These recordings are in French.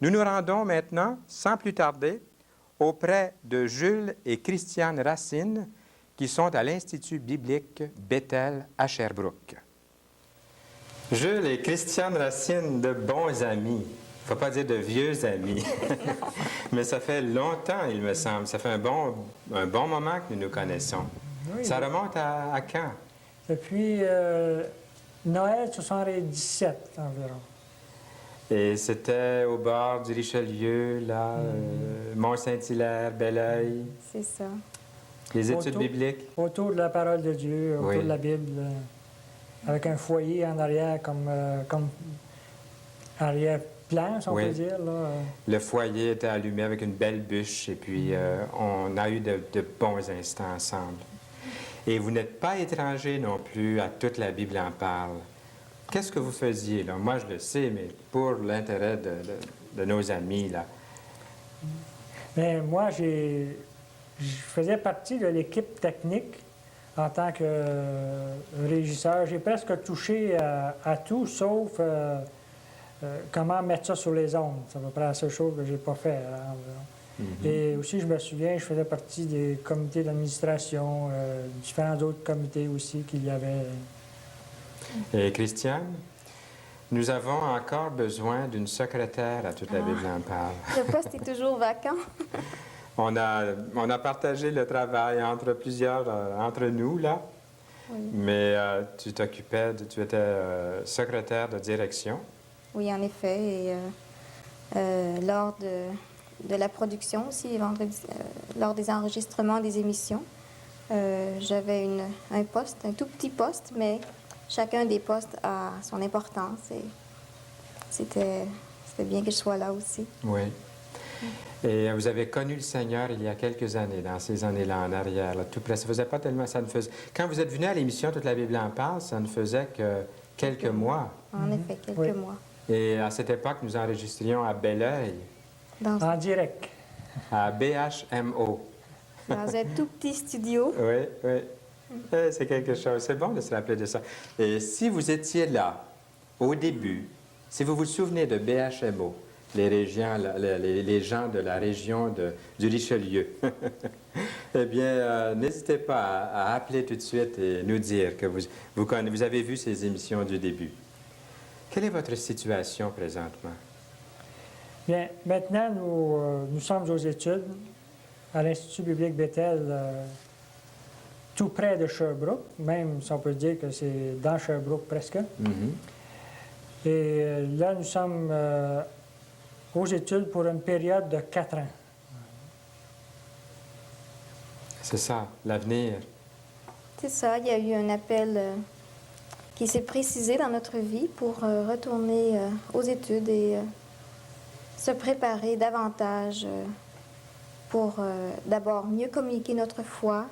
Nous nous rendons maintenant, sans plus tarder, auprès de Jules et Christiane Racine, qui sont à l'Institut biblique Bethel à Sherbrooke. Jules et Christiane Racine, de bons amis. Il ne faut pas dire de vieux amis. Mais ça fait longtemps, il me semble. Ça fait un bon moment que nous nous connaissons. Oui, Ça remonte à quand? depuis Noël 77 environ. Et c'était au bord du Richelieu, là, Mont-Saint-Hilaire, Belleuil. C'est ça. Les études bibliques. Autour de la parole de Dieu, autour de la Bible, avec un foyer en arrière comme arrière-plan, si on peut dire. Là. Le foyer était allumé avec une belle bûche et puis on a eu de bons instants ensemble. Et vous n'êtes pas étranger non plus à toute la Bible en parle. Qu'est-ce que vous faisiez, là? Moi, je le sais, mais pour l'intérêt de nos amis, là. Mais moi, je faisais partie de l'équipe technique en tant que régisseur. J'ai presque touché à tout, sauf comment mettre ça sur les ondes. C'est à peu près la seule chose que je n'ai pas fait. Et aussi, je me souviens, je faisais partie des comités d'administration, différents autres comités aussi qu'il y avait. Et Christiane, nous avons encore besoin d'une secrétaire à toute la Bible en parle. Le poste est toujours vacant. On a partagé le travail entre plusieurs, entre nous, là. Oui. Mais tu étais secrétaire de direction. Oui, en effet. Et lors de la production aussi, vendredi, lors des enregistrements des émissions, j'avais un poste, un tout petit poste, mais chacun des postes a son importance et c'était bien que je sois là aussi. Oui. Et vous avez connu le Seigneur il y a quelques années, dans ces années-là en arrière, là, tout près. Ça faisait pas tellement... Quand vous êtes venu à l'émission Toute la Bible en parle, ça ne faisait que quelques mois. En effet, quelques mois. Et à cette époque, nous enregistrions à Belleuil. En direct. À BHMO. Dans un tout petit studio. Oui, oui. C'est quelque chose. C'est bon de se rappeler de ça. Et si vous étiez là, au début, si vous vous souvenez de BHMO, les gens de la région du Richelieu, eh bien, n'hésitez pas à appeler tout de suite et nous dire que vous avez vu ces émissions du début. Quelle est votre situation présentement? Bien, maintenant, nous sommes aux études à l'Institut biblique Bethel, tout près de Sherbrooke, même si on peut dire que c'est dans Sherbrooke presque. Et là, nous sommes aux études pour une période de 4 ans. C'est ça, l'avenir. C'est ça, il y a eu un appel qui s'est précisé dans notre vie pour retourner aux études et se préparer davantage pour d'abord mieux communiquer notre foi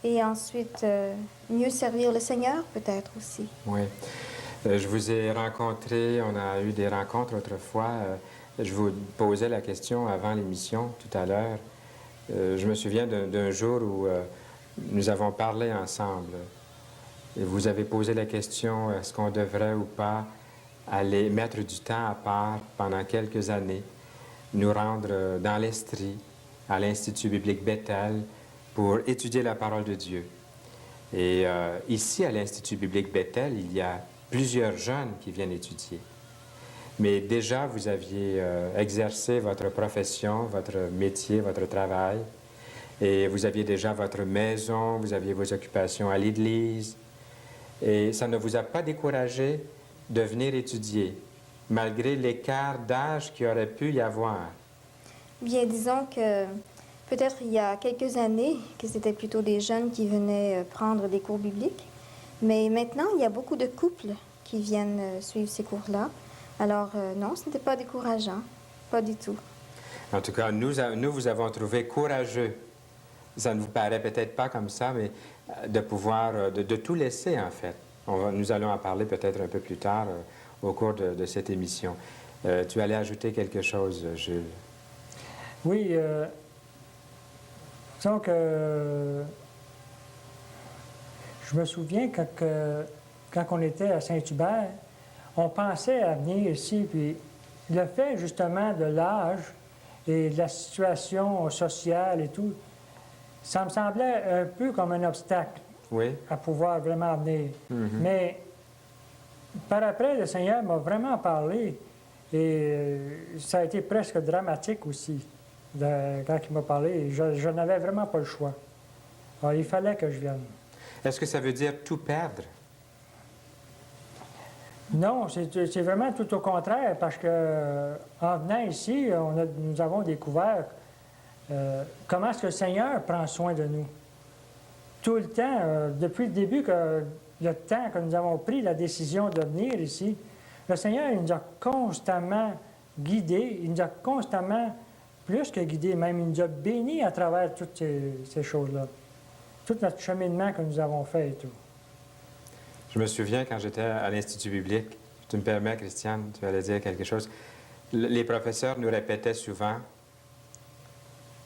et ensuite mieux servir le Seigneur peut-être aussi. Oui. Je vous ai rencontré, on a eu des rencontres autrefois. Je vous posais la question avant l'émission, tout à l'heure. Je me souviens d'un jour où nous avons parlé ensemble. Et vous avez posé la question, est-ce qu'on devrait ou pas aller mettre du temps à part pendant quelques années, nous rendre dans l'Estrie, à l'Institut biblique Bethel, pour étudier la parole de Dieu. Et ici, à l'Institut biblique Bethel, il y a plusieurs jeunes qui viennent étudier. Mais déjà, vous aviez exercé votre profession, votre métier, votre travail, et vous aviez déjà votre maison, vous aviez vos occupations à l'Église, et ça ne vous a pas découragé de venir étudier, malgré l'écart d'âge qu'il aurait pu y avoir? Bien, disons que peut-être il y a quelques années, que c'était plutôt des jeunes qui venaient prendre des cours bibliques, mais maintenant, il y a beaucoup de couples qui viennent suivre ces cours-là. Alors, non, ce n'était pas décourageant, pas du tout. En tout cas, nous vous avons trouvé courageux. Ça ne vous paraît peut-être pas comme ça, mais de pouvoir, de tout laisser, en fait. Nous allons en parler peut-être un peu plus tard au cours de cette émission. Tu allais ajouter quelque chose, Jules? Oui, disons que je me souviens quand on était à Saint-Hubert, on pensait à venir ici, puis le fait justement de l'âge et de la situation sociale et tout, ça me semblait un peu comme un obstacle Oui. à pouvoir vraiment venir. Mais par après, le Seigneur m'a vraiment parlé et ça a été presque dramatique aussi quand il m'a parlé. Je n'avais vraiment pas le choix. Alors, il fallait que je vienne. Est-ce que ça veut dire tout perdre? Non, c'est vraiment tout au contraire, parce que en venant ici, nous avons découvert comment est-ce que le Seigneur prend soin de nous. Tout le temps, depuis le début, le temps que nous avons pris la décision de venir ici, le Seigneur il nous a constamment guidés, il nous a constamment, plus que guidés, même il nous a bénis à travers toutes ces choses-là. Tout notre cheminement que nous avons fait et tout. Je me souviens quand j'étais à l'Institut biblique, tu me permets, Christiane, tu allais dire quelque chose. Les professeurs nous répétaient souvent,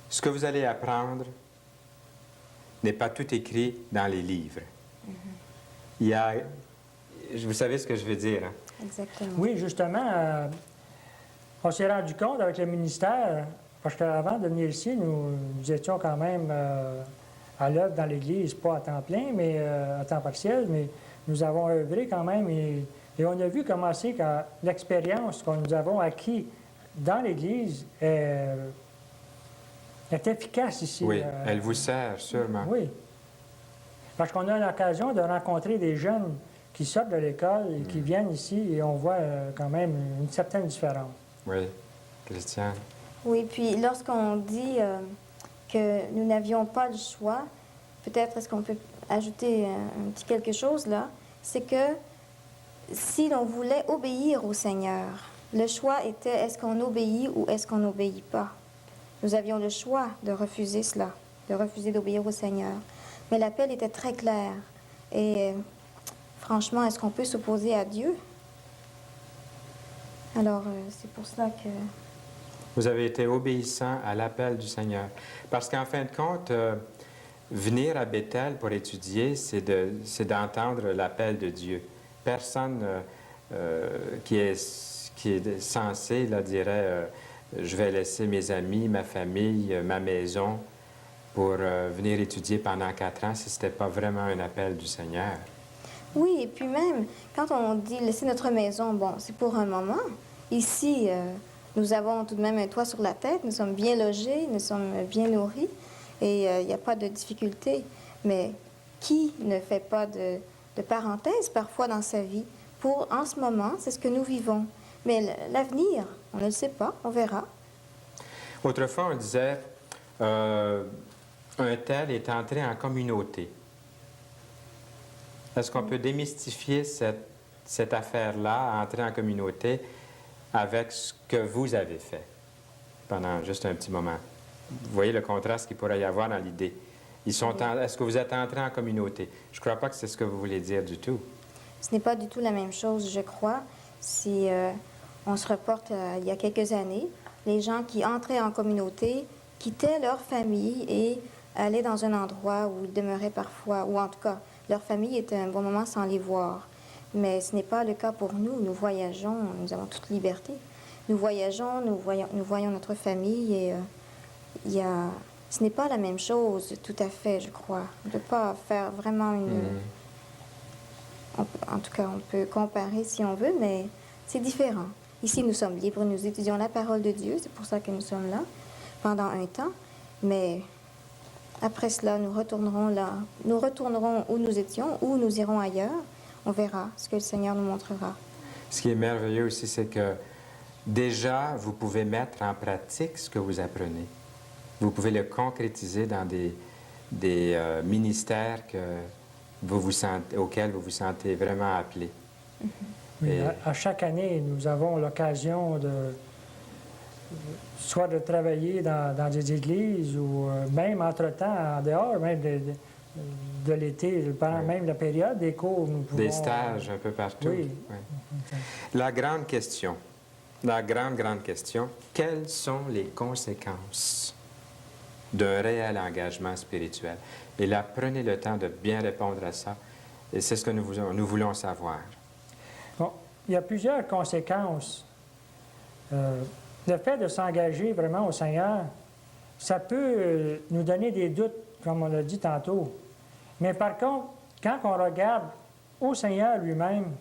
ce que vous allez apprendre n'est pas tout écrit dans les livres. Il y a... Vous savez ce que je veux dire, hein? Exactement. Oui, justement, on s'est rendu compte avec le ministère, parce qu'avant de venir ici, nous étions quand même à l'œuvre dans l'Église, pas à temps plein, mais à temps partiel, mais nous avons œuvré quand même et on a vu comment c'est que l'expérience que nous avons acquis dans l'Église est efficace ici. Oui, elle vous sert sûrement. Oui. Parce qu'on a l'occasion de rencontrer des jeunes qui sortent de l'école et qui viennent ici et on voit quand même une certaine différence. Oui, Christiane. Oui, puis lorsqu'on dit que nous n'avions pas le choix, peut-être est-ce qu'on peut ajouter un petit quelque chose là, c'est que si l'on voulait obéir au Seigneur, le choix était est-ce qu'on obéit ou est-ce qu'on n'obéit pas. Nous avions le choix de refuser cela, de refuser d'obéir au Seigneur. Mais l'appel était très clair. Et franchement, est-ce qu'on peut s'opposer à Dieu? Alors, c'est pour cela que... Vous avez été obéissant à l'appel du Seigneur. Parce qu'en fin de compte, venir à Bethel pour étudier, c'est d'entendre l'appel de Dieu. Personne qui est censé, là, dirait, je vais laisser mes amis, ma famille, ma maison pour venir étudier pendant 4 ans si ce n'était pas vraiment un appel du Seigneur. Oui, et puis même, quand on dit laisser notre maison, bon, c'est pour un moment. Ici, nous avons tout de même un toit sur la tête, nous sommes bien logés, nous sommes bien nourris et il n'y a pas de difficulté. Mais qui ne fait pas de parenthèse parfois dans sa vie? En ce moment, c'est ce que nous vivons. Mais l'avenir, on ne le sait pas, on verra. Autrefois, on disait, un tel est entré en communauté. Est-ce qu'on peut démystifier cette affaire-là, entrer en communauté, avec ce que vous avez fait pendant juste un petit moment? Vous voyez le contraste qu'il pourrait y avoir dans l'idée. Est-ce que vous êtes entré en communauté? Je ne crois pas que c'est ce que vous voulez dire du tout. Ce n'est pas du tout la même chose, je crois. Si on se reporte il y a quelques années, les gens qui entraient en communauté quittaient leur famille et allaient dans un endroit où ils demeuraient parfois, ou en tout cas, leur famille était un bon moment sans les voir. Mais ce n'est pas le cas pour nous. Nous voyageons, nous avons toute liberté. Nous voyageons, nous voyons notre famille et ce n'est pas la même chose tout à fait, je crois. On ne peut pas faire vraiment une... En tout cas, on peut comparer si on veut, mais c'est différent. Ici, nous sommes libres, nous étudions la parole de Dieu, c'est pour ça que nous sommes là pendant un temps. Mais après cela, nous retournerons où nous étions, ou nous irons ailleurs. On verra ce que le Seigneur nous montrera. Ce qui est merveilleux aussi, c'est que déjà, vous pouvez mettre en pratique ce que vous apprenez. Vous pouvez le concrétiser dans des ministères auxquels vous vous sentez vraiment appelé. Oui, à chaque année, nous avons l'occasion soit de travailler dans des églises ou même entre-temps, en dehors, même de l'été, pendant même la période des cours, nous pouvons... Des stages un peu partout. Oui. Oui. La grande question, grande question, quelles sont les conséquences d'un réel engagement spirituel? Et là, prenez le temps de bien répondre à ça. Et c'est ce que nous voulons savoir. Bon, il y a plusieurs conséquences Le fait de s'engager vraiment au Seigneur, ça peut nous donner des doutes, comme on l'a dit tantôt. Mais par contre, quand on regarde au Seigneur lui-même,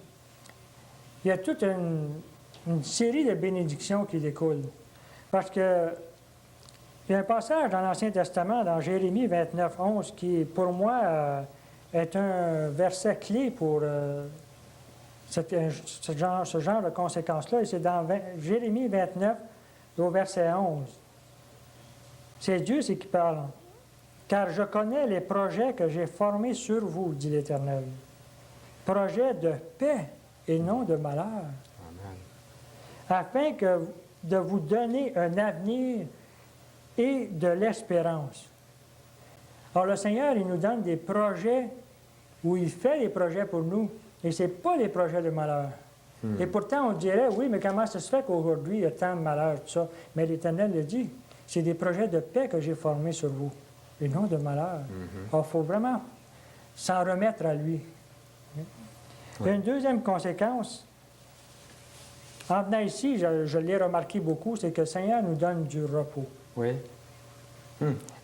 il y a toute une série de bénédictions qui découlent. Parce que il y a un passage dans l'Ancien Testament, dans Jérémie 29, 11, qui, pour moi, est un verset clé pour ce genre de conséquences-là. Et c'est dans Jérémie 29, au verset 11. C'est Dieu qui parle. « Car je connais les projets que j'ai formés sur vous, dit l'Éternel. Projets de paix et non de malheur. Amen. Afin de vous donner un avenir et de l'espérance. » Alors, le Seigneur, il nous donne des projets où il fait des projets pour nous, et ce n'est pas des projets de malheur. Et pourtant, on dirait, oui, mais comment ça se fait qu'aujourd'hui, il y a tant de malheur, tout ça? Mais l'Éternel le dit, c'est des projets de paix que j'ai formés sur vous, et non de malheur. Alors, il faut vraiment s'en remettre à lui. Oui. Une deuxième conséquence, en venant ici, je l'ai remarqué beaucoup, c'est que le Seigneur nous donne du repos. Oui.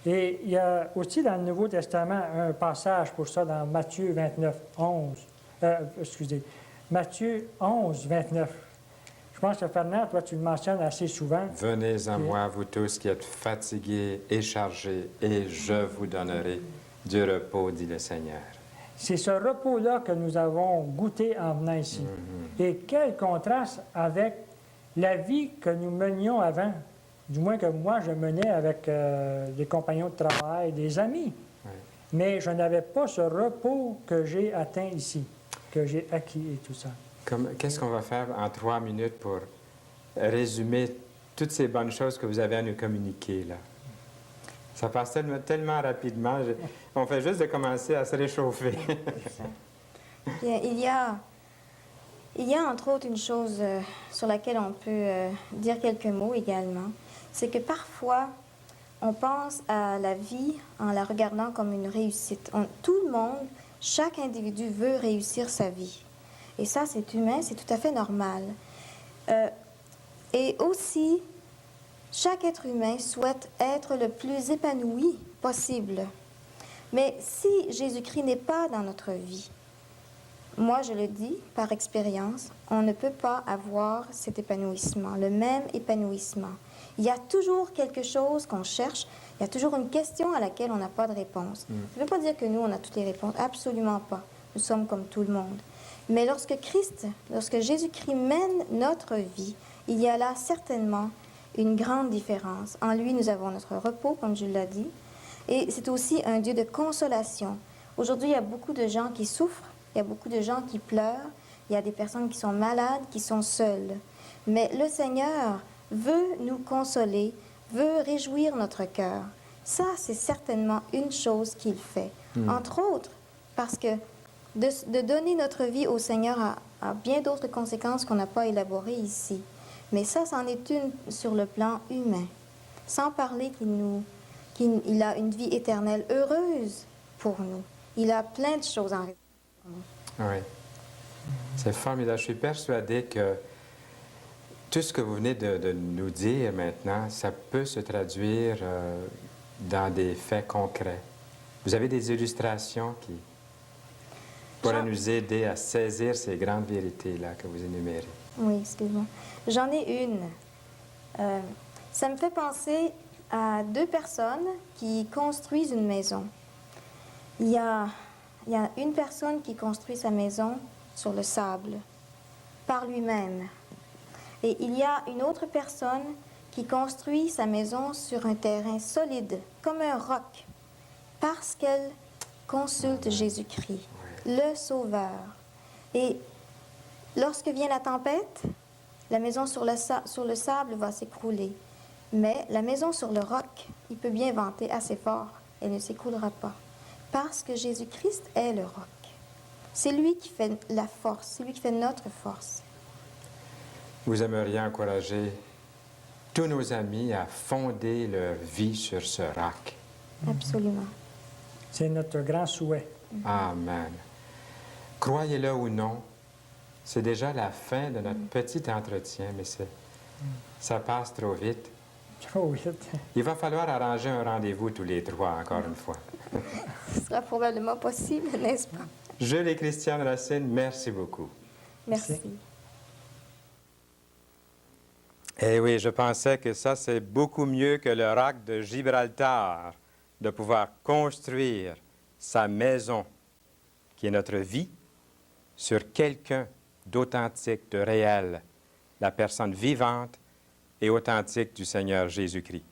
Et il y a aussi dans le Nouveau Testament un passage pour ça dans Matthieu 29, 11. Matthieu 11, 29. Je pense que Fernand, toi, tu le mentionnes assez souvent. Venez à moi, vous tous qui êtes fatigués et chargés, et je vous donnerai du repos, dit le Seigneur. C'est ce repos-là que nous avons goûté en venant ici. Et quel contraste avec la vie que nous menions avant. Du moins que moi, je menais avec des compagnons de travail, des amis. Oui. Mais je n'avais pas ce repos que j'ai atteint ici, que j'ai acquis et tout ça. Qu'est-ce qu'on va faire en 3 minutes pour résumer toutes ces bonnes choses que vous avez à nous communiquer, là? Ça passe tellement rapidement. On fait juste de commencer à se réchauffer. Bien, il y a entre autres une chose sur laquelle on peut dire quelques mots également. C'est que parfois, on pense à la vie en la regardant comme une réussite. Tout le monde, chaque individu veut réussir sa vie. Et ça, c'est humain, c'est tout à fait normal. Et aussi, chaque être humain souhaite être le plus épanoui possible. Mais si Jésus-Christ n'est pas dans notre vie, moi, je le dis par expérience, on ne peut pas avoir cet épanouissement, le même épanouissement. Il y a toujours quelque chose qu'on cherche, il y a toujours une question à laquelle on n'a pas de réponse. Ça ne veut pas dire que nous, on a toutes les réponses, absolument pas. Nous sommes comme tout le monde. Mais lorsque Jésus-Christ mène notre vie, il y a là certainement une grande différence. En lui, nous avons notre repos, comme je l'ai dit, et c'est aussi un Dieu de consolation. Aujourd'hui, il y a beaucoup de gens qui souffrent, il y a beaucoup de gens qui pleurent, il y a des personnes qui sont malades, qui sont seules. Mais le Seigneur veut nous consoler, veut réjouir notre cœur. Ça, c'est certainement une chose qu'il fait. Entre autres, parce que de donner notre vie au Seigneur a bien d'autres conséquences qu'on n'a pas élaborées ici. Mais ça, c'en est une sur le plan humain. Sans parler qu'il a une vie éternelle heureuse pour nous. Il a plein de choses en réserve pour nous. Oui. C'est formidable. Je suis persuadé que tout ce que vous venez de nous dire maintenant, ça peut se traduire dans des faits concrets. Vous avez des illustrations qui pourraient nous aider à saisir ces grandes vérités-là que vous énumérez. Oui, excuse-moi. J'en ai une. Ça me fait penser à 2 personnes qui construisent une maison. Il y a une personne qui construit sa maison sur le sable, par lui-même. Et il y a une autre personne qui construit sa maison sur un terrain solide, comme un roc, parce qu'elle consulte Jésus-Christ, le Sauveur. Et lorsque vient la tempête, la maison sur le sable va s'écrouler. Mais la maison sur le roc, il peut bien vanter assez fort, elle ne s'écroulera pas. Parce que Jésus-Christ est le roc. C'est lui qui fait la force, c'est lui qui fait notre force. Vous aimeriez encourager tous nos amis à fonder leur vie sur ce roc. Absolument. C'est notre grand souhait. Amen. Croyez-le ou non, c'est déjà la fin de notre petit entretien, mais Ça passe trop vite. Trop vite. Il va falloir arranger un rendez-vous tous les trois, encore une fois. Ce sera probablement possible, n'est-ce pas? Jules et Christiane Racine, merci beaucoup. Merci. Merci. Eh oui, je pensais que ça, c'est beaucoup mieux que le roc de Gibraltar, de pouvoir construire sa maison, qui est notre vie, sur quelqu'un d'authentique, de réel, la personne vivante et authentique du Seigneur Jésus-Christ.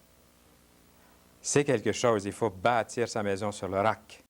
C'est quelque chose, il faut bâtir sa maison sur le roc.